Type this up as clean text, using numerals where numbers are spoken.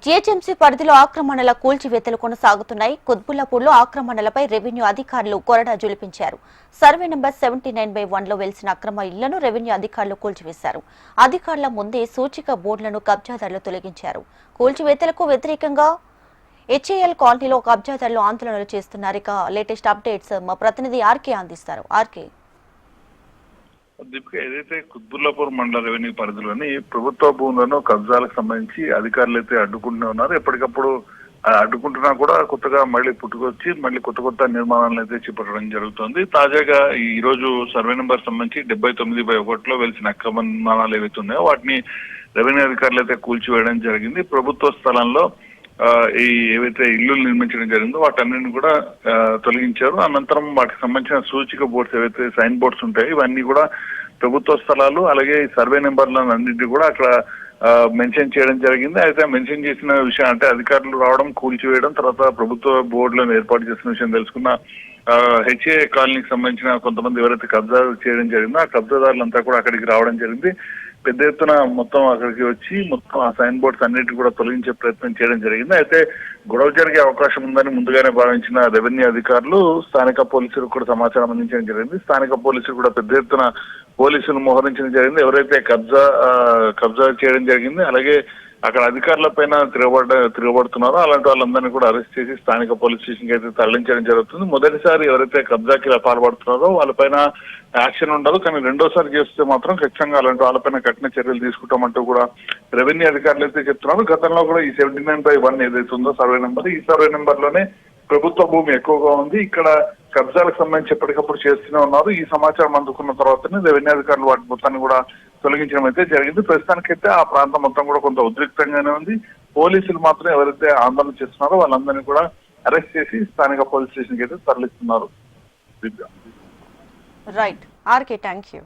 GHMC పరిధిలో ఆక్రమణల కూల్చివేతలు కొనసాగుతున్నాయి. కుత్బుల్లాపూర్లో ఆక్రమణలపై రెవెన్యూ అధికారులు కొరడా జులిపించారు. సర్వే నంబర్ 79/1 లో వెలిసిన అక్రమ ఇళ్లను రెవెన్యూ అధికారులు కూల్చివేశారు. అధికారుల ముందే సూచిక బోర్డులను కబ్జాదారులు తొలగించారు. కూల్చివేతలకు వ్యతిరేకంగా హెచ్ఏఎల్ కాలనీలో కబ్జాదారులు ఆందోళనలు చేస్తున్నారు. ఇక లేటెస్ట్ అప్డేట్స్ మా ప్రతినిధి ఆర్కే అందిస్తారు. ఆర్కే, దీపిక, ఏదైతే కుత్బుల్లాపూర్ మండల రెవెన్యూ పరిధిలోని ప్రభుత్వ భూములను కబ్జాలకు సంబంధించి అధికారులు అయితే అడ్డుకుంటూనే ఉన్నారు. ఎప్పటికప్పుడు అడ్డుకుంటున్నా కూడా కొత్తగా మళ్ళీ పుట్టుకొచ్చి మళ్ళీ కొత్త నిర్మాణాలను అయితే చేపట్టడం జరుగుతుంది. తాజాగా ఈ రోజు సర్వే నెంబర్ సంబంధించి 79/1 లో వెలిసిన అక్రమ నిర్మాణాలు ఏవైతే ఉన్నాయో వాటిని రెవెన్యూ అధికారులు అయితే కూల్చివేయడం జరిగింది. ప్రభుత్వ స్థలంలో ఈ ఏవైతే ఇల్లు నిర్మించడం జరిగిందో వాటన్నిటిని కూడా తొలగించారు. అనంతరం వాటికి సంబంధించిన సూచిక బోర్డ్స్ ఏవైతే సైన్ బోర్డ్స్ ఉంటాయో ఇవన్నీ కూడా ప్రభుత్వ స్థలాలు అలాగే సర్వే నెంబర్లను అన్నింటినీ కూడా అక్కడ మెన్షన్ చేయడం జరిగింది. అయితే మెన్షన్ చేసిన విషయం అంటే అధికారులు రావడం, కూల్చివేయడం, తర్వాత ప్రభుత్వ బోర్డులను ఏర్పాటు చేసిన విషయం తెలుసుకున్న హెచ్ఏ కాలనీకి సంబంధించిన కొంతమంది ఎవరైతే కబ్జా చేయడం జరిగిందో ఆ కబ్జాదారులంతా కూడా అక్కడికి రావడం జరిగింది. పెద్ద ఎత్తున మొత్తం అక్కడికి వచ్చి మొత్తం ఆ సైన్ బోర్డ్స్ అన్నిటి కూడా తొలగించే ప్రయత్నం చేయడం జరిగింది. అయితే గొడవ జరిగే అవకాశం ఉందని ముందుగానే భావించిన రెవెన్యూ అధికారులు స్థానిక పోలీసులకు కూడా సమాచారం అందించడం జరిగింది. స్థానిక పోలీసులు కూడా పెద్ద ఎత్తున పోలీసులు మోహరించడం జరిగింది. ఎవరైతే కబ్జా చేయడం జరిగింది అలాగే అక్కడ అధికారుల పైన తిరగబడుతున్నారో అలాంటి వాళ్ళందరినీ కూడా అరెస్ట్ చేసి స్థానిక పోలీస్ స్టేషన్ కి అయితే తరలించడం జరుగుతుంది. మొదటిసారి ఎవరైతే కబ్జాకి పాల్పడుతున్నారో వాళ్ళపైన యాక్షన్ ఉండదు, కానీ రెండోసారి చేస్తే మాత్రం ఖచ్చితంగా అలాంటి వాళ్ళపైన కఠిన చర్యలు తీసుకుంటామంటూ కూడా రెవెన్యూ అధికారులు అయితే చెప్తున్నారు. గతంలో కూడా ఈ 79/1 ఏదైతే ఉందో సర్వే నెంబర్, ఈ సర్వే నెంబర్ లోనే ప్రభుత్వ భూమి ఎక్కువగా ఉంది. ఇక్కడ కబ్జాలకు సంబంధించి ఎప్పటికప్పుడు చేస్తూనే ఉన్నారు. ఈ సమాచారం అందుకున్న తర్వాతనే రెవెన్యూ అధికారులు వాటి మొత్తాన్ని కూడా తొలగించడం అయితే జరిగింది. ప్రస్తుతానికైతే ఆ ప్రాంతం మొత్తం కూడా కొంత ఉద్రిక్తంగానే ఉంది. పోలీసులు మాత్రం ఎవరైతే ఆందోళన చేస్తున్నారో వాళ్ళందరినీ కూడా అరెస్ట్ చేసి స్థానిక పోలీస్ స్టేషన్ కి అయితే తరలిస్తున్నారు. Right RK, thank you.